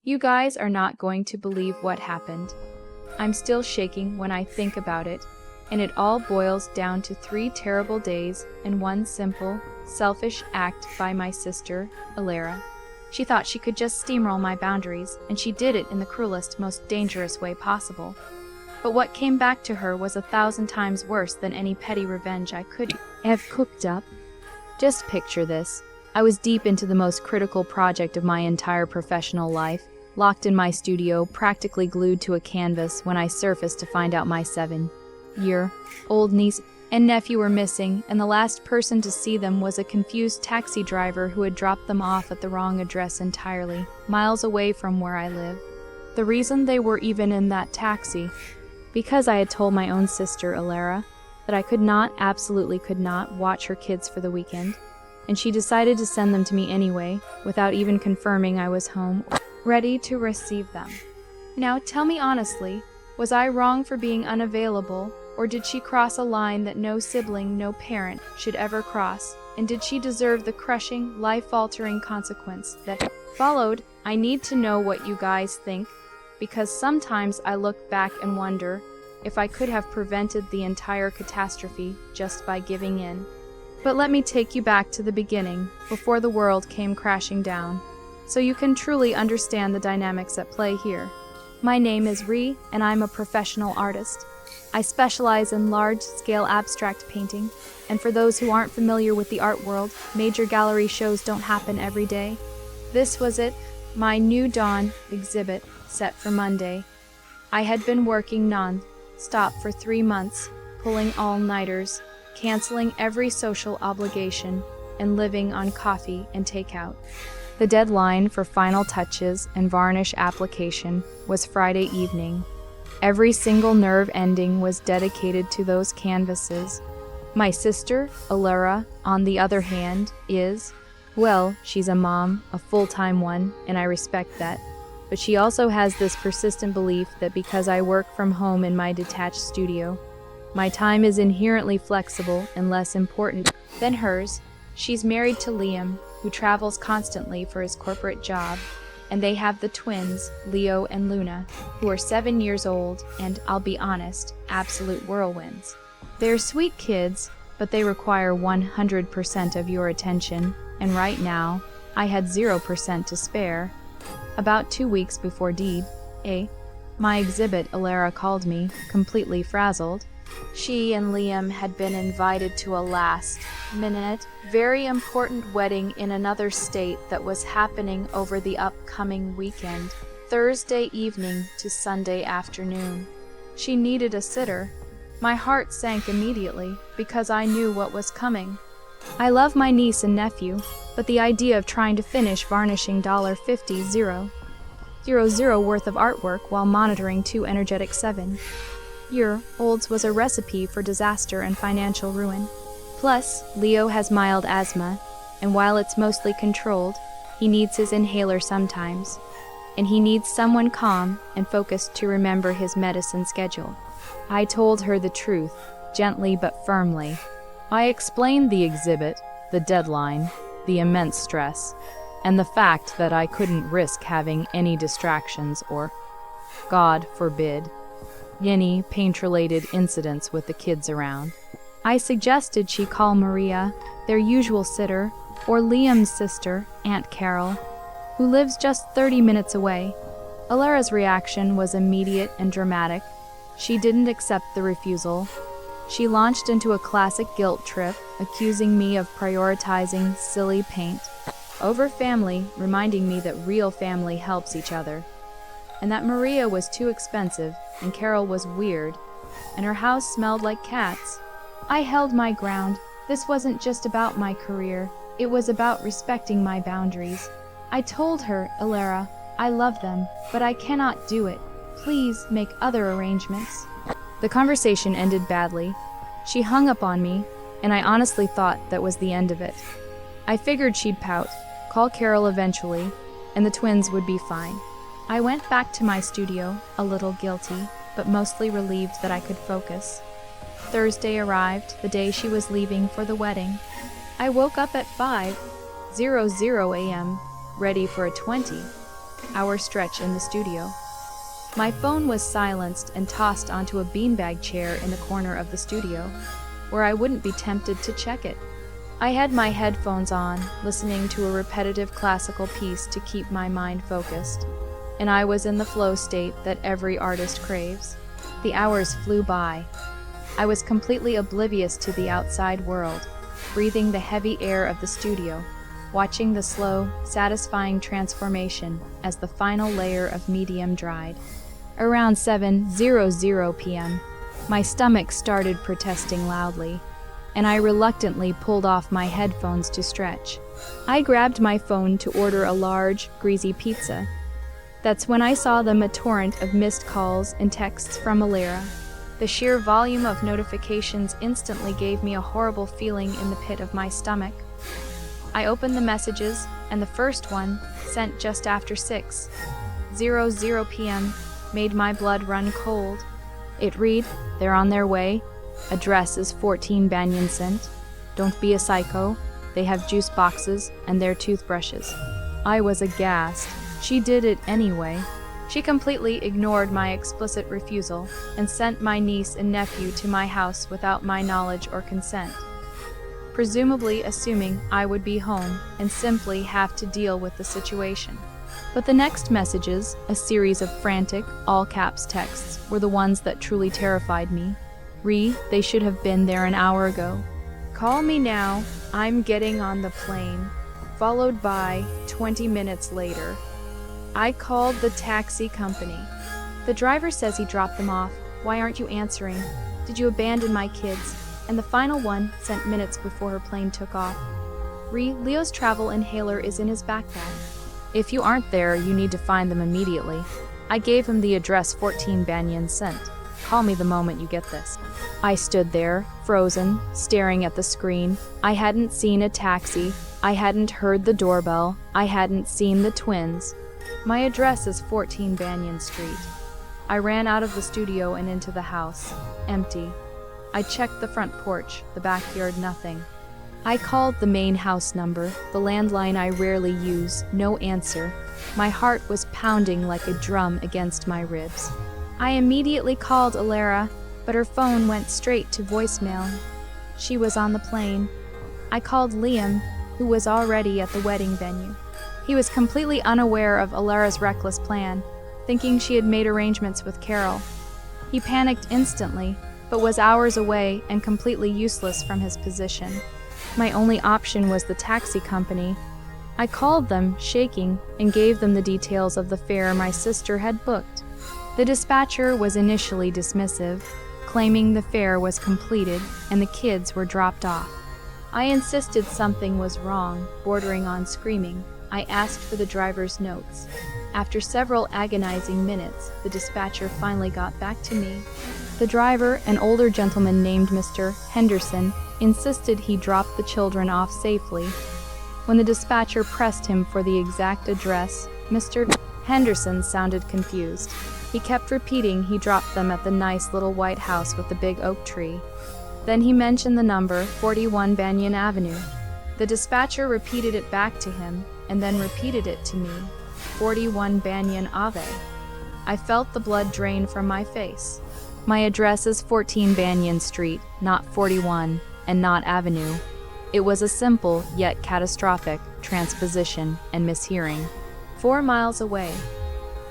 You guys are not going to believe what happened. I'm still shaking when I think about it, and it all boils down to 3 terrible days and one simple, selfish act by my sister, Elara. She thought she could just steamroll my boundaries, and she did it in the cruelest, most dangerous way possible. But what came back to her was 1,000 times worse than any petty revenge I could have cooked up. Just picture this. I was deep into the most critical project of my entire professional life, locked in my studio, practically glued to a canvas when I surfaced to find out my 7-year-old niece and nephew were missing, and the last person to see them was a confused taxi driver who had dropped them off at the wrong address entirely, miles away from where I live. The reason they were even in that taxi, because I had told my own sister, Elara, that I absolutely could not watch her kids for the weekend, and she decided to send them to me anyway, without even confirming I was home, ready to receive them. Now tell me honestly, was I wrong for being unavailable, or did she cross a line that no sibling, no parent, should ever cross, and did she deserve the crushing, life-altering consequence that followed? I need to know what you guys think, because sometimes I look back and wonder if I could have prevented the entire catastrophe just by giving in. But let me take you back to the beginning, before the world came crashing down, so you can truly understand the dynamics at play here. My name is Rhea, and I'm a professional artist. I specialize in large-scale abstract painting, and for those who aren't familiar with the art world, major gallery shows don't happen every day. This was it, my new dawn exhibit, set for Monday. I had been working non-stop for 3 months, pulling all-nighters, canceling every social obligation, and living on coffee and takeout. The deadline for final touches and varnish application was Friday evening. Every single nerve ending was dedicated to those canvases. My sister, Elara, on the other hand, well, she's a mom, a full-time one, and I respect that. But she also has this persistent belief that because I work from home in my detached studio, my time is inherently flexible and less important than hers. She's married to Liam, who travels constantly for his corporate job, and they have the twins, Leo and Luna, who are 7 years old and, I'll be honest, absolute whirlwinds. They're sweet kids, but they require 100% of your attention, and right now, I had 0% to spare. About 2 weeks before my exhibit, Elara called me, completely frazzled. She and Liam had been invited to a last-minute, very important wedding in another state that was happening over the upcoming weekend, Thursday evening to Sunday afternoon. She needed a sitter. My heart sank immediately because I knew what was coming. I love my niece and nephew, but the idea of trying to finish varnishing $50,000 worth of artwork while monitoring 2 energetic 7-year-olds was a recipe for disaster and financial ruin. Plus, Leo has mild asthma, and while it's mostly controlled, he needs his inhaler sometimes, and he needs someone calm and focused to remember his medicine schedule. I told her the truth, gently but firmly. I explained the exhibit, the deadline, the immense stress, and the fact that I couldn't risk having any distractions or, God forbid, any paint-related incidents with the kids around. I suggested she call Maria, their usual sitter, or Liam's sister, Aunt Carol, who lives just 30 minutes away. Elara's reaction was immediate and dramatic. She didn't accept the refusal. She launched into a classic guilt trip, accusing me of prioritizing silly paint over family, reminding me that real family helps each other, and that Maria was too expensive, and Carol was weird, and her house smelled like cats. I held my ground. This wasn't just about my career, it was about respecting my boundaries. I told her, Elara, I love them, but I cannot do it. Please make other arrangements. The conversation ended badly. She hung up on me, and I honestly thought that was the end of it. I figured she'd pout, call Carol eventually, and the twins would be fine. I went back to my studio, a little guilty, but mostly relieved that I could focus. Thursday arrived, the day she was leaving for the wedding. I woke up at 5:00 a.m., ready for a 6-hour stretch in the studio. My phone was silenced and tossed onto a beanbag chair in the corner of the studio, where I wouldn't be tempted to check it. I had my headphones on, listening to a repetitive classical piece to keep my mind focused, and I was in the flow state that every artist craves. The hours flew by. I was completely oblivious to the outside world, breathing the heavy air of the studio, watching the slow, satisfying transformation as the final layer of medium dried. Around 7:00 p.m., my stomach started protesting loudly, and I reluctantly pulled off my headphones to stretch. I grabbed my phone to order a large, greasy pizza. That's when I saw a torrent of missed calls and texts from Elara. The sheer volume of notifications instantly gave me a horrible feeling in the pit of my stomach. I opened the messages, and the first one, sent just after 6:00 p.m., made my blood run cold. It read, "They're on their way. Address is 14 Banyan Cent. Don't be a psycho. They have juice boxes and their toothbrushes." I was aghast. She did it anyway. She completely ignored my explicit refusal and sent my niece and nephew to my house without my knowledge or consent, presumably assuming I would be home and simply have to deal with the situation. But the next messages, a series of frantic, all-caps texts, were the ones that truly terrified me. "Rhea, they should have been there an hour ago. Call me now, I'm getting on the plane." Followed by, 20 minutes later, "I called the taxi company. The driver says he dropped them off. Why aren't you answering? Did you abandon my kids?" And the final one, sent minutes before her plane took off. "Rhea, Leo's travel inhaler is in his backpack. If you aren't there, you need to find them immediately. I gave him the address 14 Banyan Cent. Call me the moment you get this." I stood there, frozen, staring at the screen. I hadn't seen a taxi. I hadn't heard the doorbell. I hadn't seen the twins. My address is 14 Banyan Street. I ran out of the studio and into the house. Empty. I checked the front porch, the backyard, nothing. I called the main house number, the landline I rarely use, no answer. My heart was pounding like a drum against my ribs. I immediately called Elara, but her phone went straight to voicemail. She was on the plane. I called Liam, who was already at the wedding venue. He was completely unaware of Elara's reckless plan, thinking she had made arrangements with Carol. He panicked instantly, but was hours away and completely useless from his position. My only option was the taxi company. I called them, shaking, and gave them the details of the fare my sister had booked. The dispatcher was initially dismissive, claiming the fare was completed and the kids were dropped off. I insisted something was wrong, bordering on screaming. I asked for the driver's notes. After several agonizing minutes, the dispatcher finally got back to me. The driver, an older gentleman named Mr. Henderson, insisted he drop the children off safely. When the dispatcher pressed him for the exact address, Mr. Henderson sounded confused. He kept repeating he dropped them at the nice little white house with the big oak tree. Then he mentioned the number, 41 Banyan Avenue. The dispatcher repeated it back to him, and then repeated it to me, 41 Banyan Ave. I felt the blood drain from my face. My address is 14 Banyan Street, not 41, and not Avenue. It was a simple, yet catastrophic, transposition and mishearing. 4 miles away.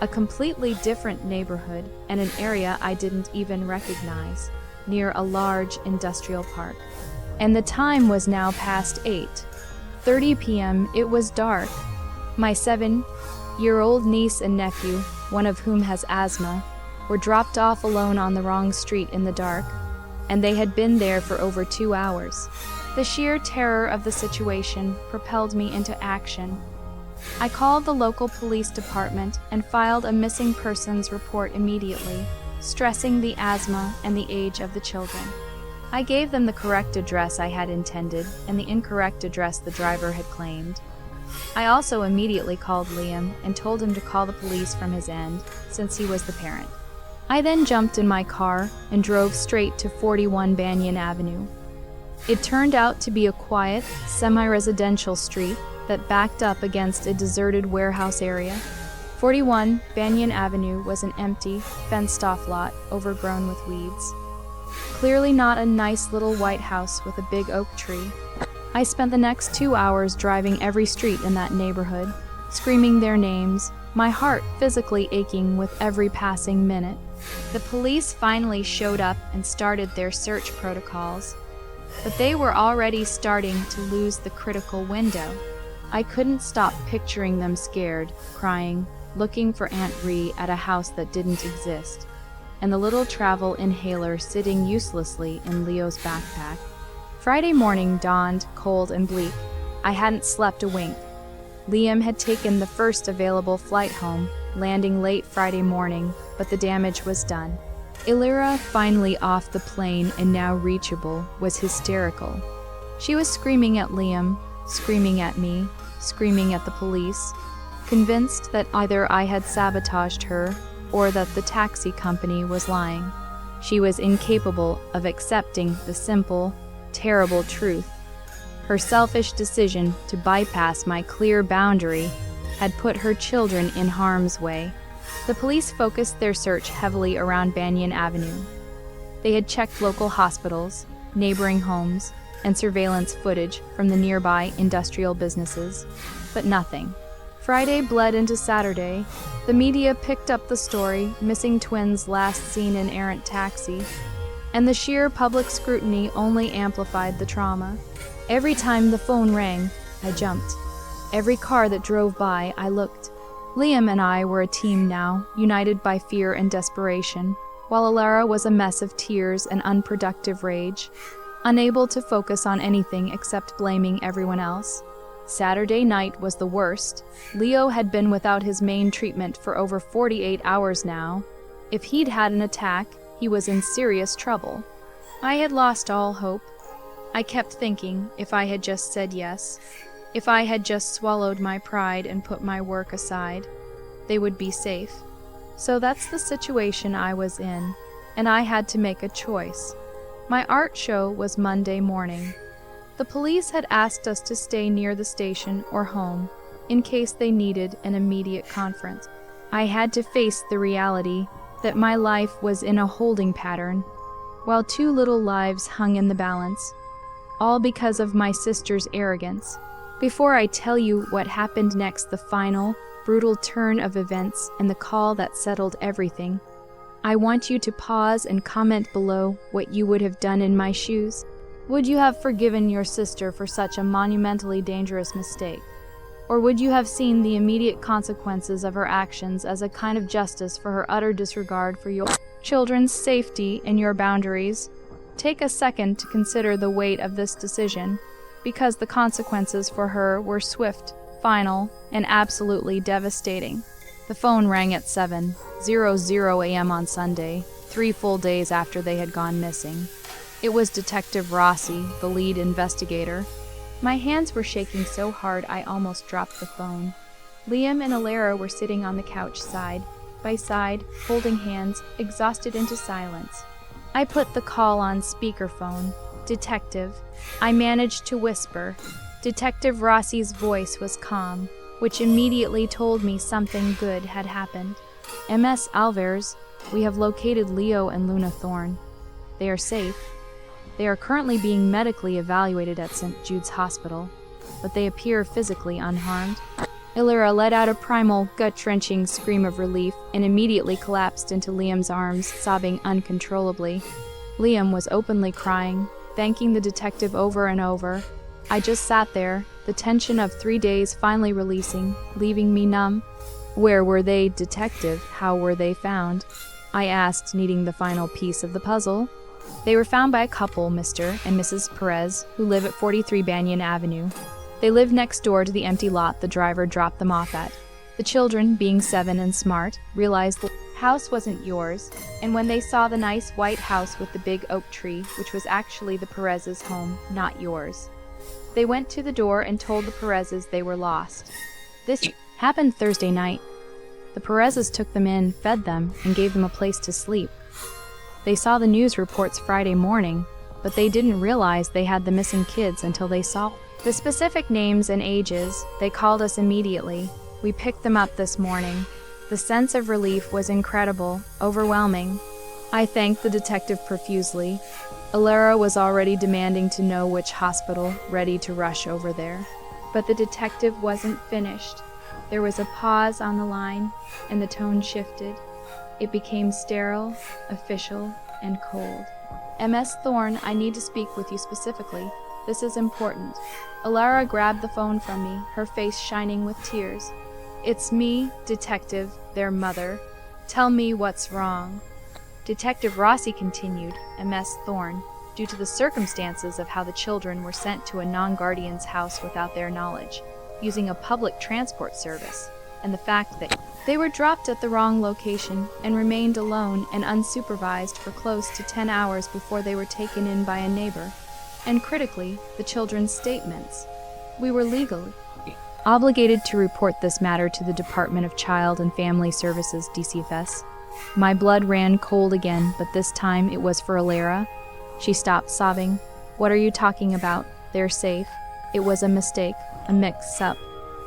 A completely different neighborhood and an area I didn't even recognize, near a large industrial park. And the time was now past 8:30 p.m. It was dark. My 7-year-old niece and nephew, one of whom has asthma, were dropped off alone on the wrong street in the dark, and they had been there for over 2 hours. The sheer terror of the situation propelled me into action. I called the local police department and filed a missing persons report immediately, stressing the asthma and the age of the children. I gave them the correct address I had intended and the incorrect address the driver had claimed. I also immediately called Liam and told him to call the police from his end, since he was the parent. I then jumped in my car and drove straight to 41 Banyan Avenue. It turned out to be a quiet, semi-residential street that backed up against a deserted warehouse area. 41 Banyan Avenue was an empty, fenced-off lot overgrown with weeds. Clearly not a nice little white house with a big oak tree. I spent the next 2 hours driving every street in that neighborhood, screaming their names, my heart physically aching with every passing minute. The police finally showed up and started their search protocols, but they were already starting to lose the critical window. I couldn't stop picturing them scared, crying, looking for Aunt Rhea at a house that didn't exist, and the little travel inhaler sitting uselessly in Leo's backpack. Friday morning dawned cold and bleak. I hadn't slept a wink. Liam had taken the first available flight home, landing late Friday morning, but the damage was done. Elara, finally off the plane and now reachable, was hysterical. She was screaming at Liam, screaming at me, screaming at the police, convinced that either I had sabotaged her or that the taxi company was lying. She was incapable of accepting the simple, terrible truth. Her selfish decision to bypass my clear boundary had put her children in harm's way. The police focused their search heavily around Banyan Avenue. They had checked local hospitals, neighboring homes, and surveillance footage from the nearby industrial businesses, but nothing. Friday bled into Saturday. The media picked up the story, missing twins last seen in errant taxi, and the sheer public scrutiny only amplified the trauma. Every time the phone rang, I jumped. Every car that drove by, I looked. Liam and I were a team now, united by fear and desperation, while Elara was a mess of tears and unproductive rage, unable to focus on anything except blaming everyone else. Saturday night was the worst. Leo had been without his main treatment for over 48 hours now. If he'd had an attack, he was in serious trouble. I had lost all hope. I kept thinking, if I had just said yes, if I had just swallowed my pride and put my work aside, they would be safe. So that's the situation I was in, and I had to make a choice. My art show was Monday morning. The police had asked us to stay near the station or home, in case they needed an immediate conference. I had to face the reality that my life was in a holding pattern, while 2 little lives hung in the balance, all because of my sister's arrogance. Before I tell you what happened next, the final, brutal turn of events and the call that settled everything, I want you to pause and comment below what you would have done in my shoes. Would you have forgiven your sister for such a monumentally dangerous mistake? Or would you have seen the immediate consequences of her actions as a kind of justice for her utter disregard for your children's safety and your boundaries? Take a second to consider the weight of this decision, because the consequences for her were swift, final, and absolutely devastating. The phone rang at 7:00 a.m. on Sunday, 3 full days after they had gone missing. It was Detective Rossi, the lead investigator. My hands were shaking so hard I almost dropped the phone. Liam and Elara were sitting on the couch side by side, holding hands, exhausted into silence. I put the call on speakerphone. "Detective," I managed to whisper. Detective Rossi's voice was calm, which immediately told me something good had happened. "MS Alvarez, we have located Leo and Luna Thorne. They are safe. They are currently being medically evaluated at St. Jude's Hospital, but they appear physically unharmed." Elara let out a primal, gut-wrenching scream of relief and immediately collapsed into Liam's arms, sobbing uncontrollably. Liam was openly crying, thanking the detective over and over. I just sat there, the tension of 3 days finally releasing, leaving me numb. "Where were they, detective? How were they found?" I asked, needing the final piece of the puzzle. "They were found by a couple, Mr. and Mrs. Perez, who live at 43 Banyan Avenue. They live next door to the empty lot the driver dropped them off at. The children, being 7 and smart, realized the house wasn't yours, and when they saw the nice white house with the big oak tree, which was actually the Perez's home, not yours, they went to the door and told the Perezes they were lost. This happened Thursday night. The Perezes took them in, fed them, and gave them a place to sleep. They saw the news reports Friday morning, but they didn't realize they had the missing kids until they saw the specific names and ages. They called us immediately. We picked them up this morning. The sense of relief was incredible, overwhelming. I thanked the detective profusely. Elara was already demanding to know which hospital, ready to rush over there. But the detective wasn't finished. There was a pause on the line, and the tone shifted. It became sterile, official, and cold. Ms. Thorne, I need to speak with you specifically. This is important. Elara grabbed the phone from me, her face shining with tears. It's me, Detective, their mother. Tell me what's wrong. Detective Rossi continued, Ms. Thorne, due to the circumstances of how the children were sent to a non-guardian's house without their knowledge, using a public transport service, and the fact that they were dropped at the wrong location and remained alone and unsupervised for close to 10 hours before they were taken in by a neighbor, and critically, the children's statements. We were legally obligated to report this matter to the Department of Child and Family Services, DCFS. My blood ran cold again, but this time it was for Elara. She stopped sobbing. What are you talking about? They're safe. It was a mistake, a mix-up.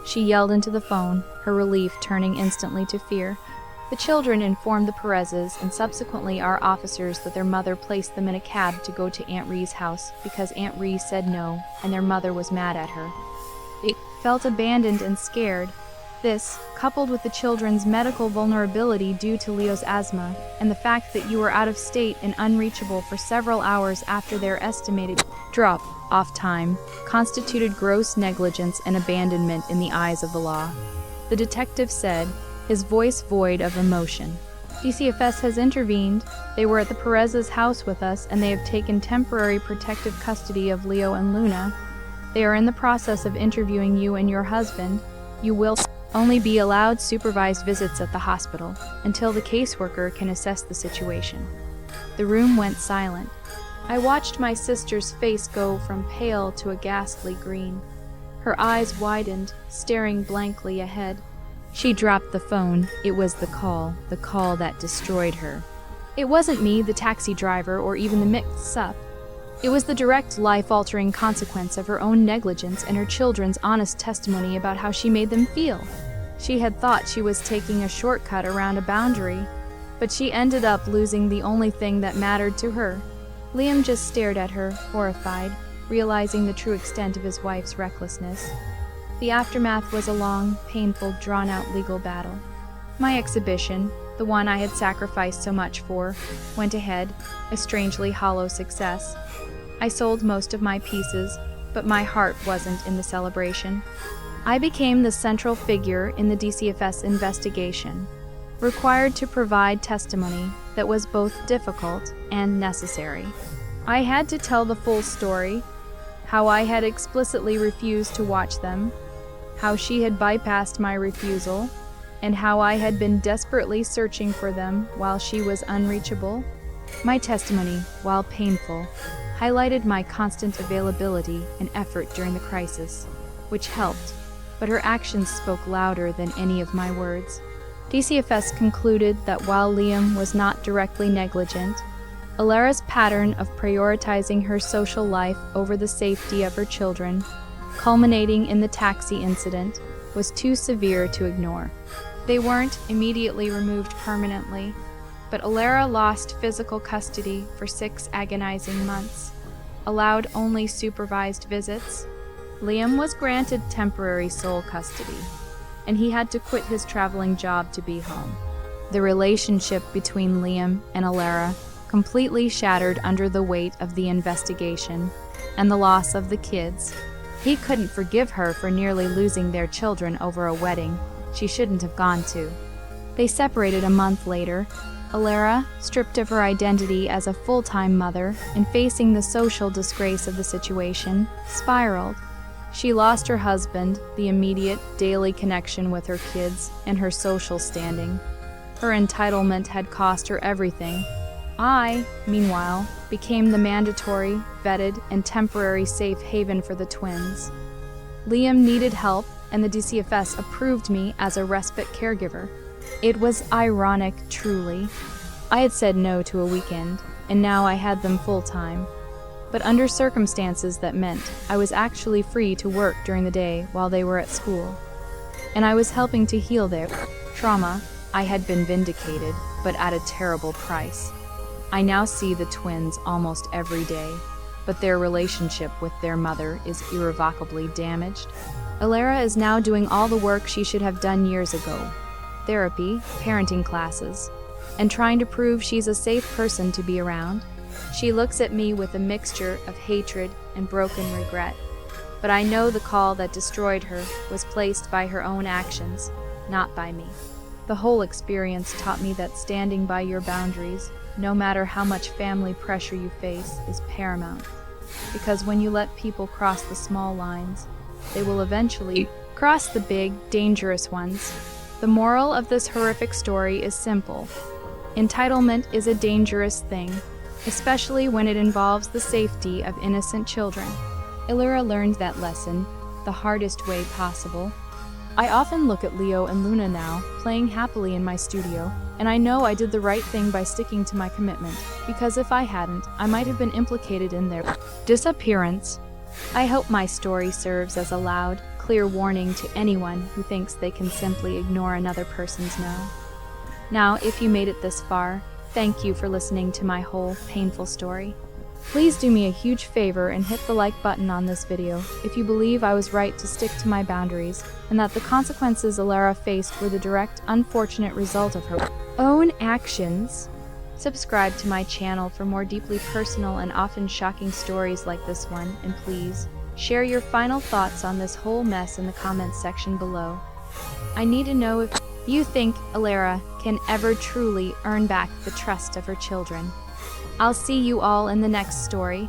She yelled into the phone, her relief turning instantly to fear. The children informed the Perezes and subsequently our officers that their mother placed them in a cab to go to Aunt Rhea's house because Aunt Rhea said no, and their mother was mad at her. They felt abandoned and scared. This, coupled with the children's medical vulnerability due to Leo's asthma, and the fact that you were out of state and unreachable for several hours after their estimated drop-off time, constituted gross negligence and abandonment in the eyes of the law. The detective said, his voice void of emotion. DCFS has intervened. They were at the Perez's house with us, and they have taken temporary protective custody of Leo and Luna. They are in the process of interviewing you and your husband. You will only be allowed supervised visits at the hospital until the caseworker can assess the situation. The room went silent. I watched my sister's face go from pale to a ghastly green. Her eyes widened, staring blankly ahead. She dropped the phone. It was the call that destroyed her. It wasn't me, the taxi driver, or even the mix-up. It was the direct, life-altering consequence of her own negligence and her children's honest testimony about how she made them feel. She had thought she was taking a shortcut around a boundary, but she ended up losing the only thing that mattered to her. Liam just stared at her, horrified, realizing the true extent of his wife's recklessness. The aftermath was a long, painful, drawn-out legal battle. My exhibition, the one I had sacrificed so much for, went ahead, a strangely hollow success. I sold most of my pieces, but my heart wasn't in the celebration. I became the central figure in the DCFS investigation, required to provide testimony that was both difficult and necessary. I had to tell the full story, how I had explicitly refused to watch them, how she had bypassed my refusal, and how I had been desperately searching for them while she was unreachable. My testimony, while painful, highlighted my constant availability and effort during the crisis, which helped, but her actions spoke louder than any of my words. DCFS concluded that while Liam was not directly negligent, Elara's pattern of prioritizing her social life over the safety of her children, culminating in the taxi incident, was too severe to ignore. They weren't immediately removed permanently, but Elara lost physical custody for 6 agonizing months, allowed only supervised visits. Liam was granted temporary sole custody, and he had to quit his traveling job to be home. The relationship between Liam and Elara completely shattered under the weight of the investigation and the loss of the kids. He couldn't forgive her for nearly losing their children over a wedding she shouldn't have gone to. They separated a month later. Elara, stripped of her identity as a full-time mother and facing the social disgrace of the situation, spiraled. She lost her husband, the immediate, daily connection with her kids, and her social standing. Her entitlement had cost her everything. I, meanwhile, became the mandatory, vetted, and temporary safe haven for the twins. Liam needed help, and the DCFS approved me as a respite caregiver. It was ironic, truly. I had said no to a weekend, and now I had them full-time. But under circumstances that meant I was actually free to work during the day while they were at school. And I was helping to heal their trauma, I had been vindicated, but at a terrible price. I now see the twins almost every day, but their relationship with their mother is irrevocably damaged. Elara is now doing all the work she should have done years ago: therapy, parenting classes, and trying to prove she's a safe person to be around. She looks at me with a mixture of hatred and broken regret, but I know the call that destroyed her was placed by her own actions, not by me. The whole experience taught me that standing by your boundaries, no matter how much family pressure you face, is paramount. Because when you let people cross the small lines, they will eventually cross the big, dangerous ones. The moral of this horrific story is simple. Entitlement is a dangerous thing, especially when it involves the safety of innocent children. Elara learned that lesson the hardest way possible. I often look at Leo and Luna now, playing happily in my studio, and I know I did the right thing by sticking to my commitment, because if I hadn't, I might have been implicated in their disappearance. I hope my story serves as a loud, clear warning to anyone who thinks they can simply ignore another person's no. Now, if you made it this far, thank you for listening to my whole painful story. Please do me a huge favor and hit the like button on this video if you believe I was right to stick to my boundaries and that the consequences Elara faced were the direct, unfortunate result of her own actions. Subscribe to my channel for more deeply personal and often shocking stories like this one, and please share your final thoughts on this whole mess in the comments section below. I need to know if you think Elara can ever truly earn back the trust of her children. I'll see you all in the next story.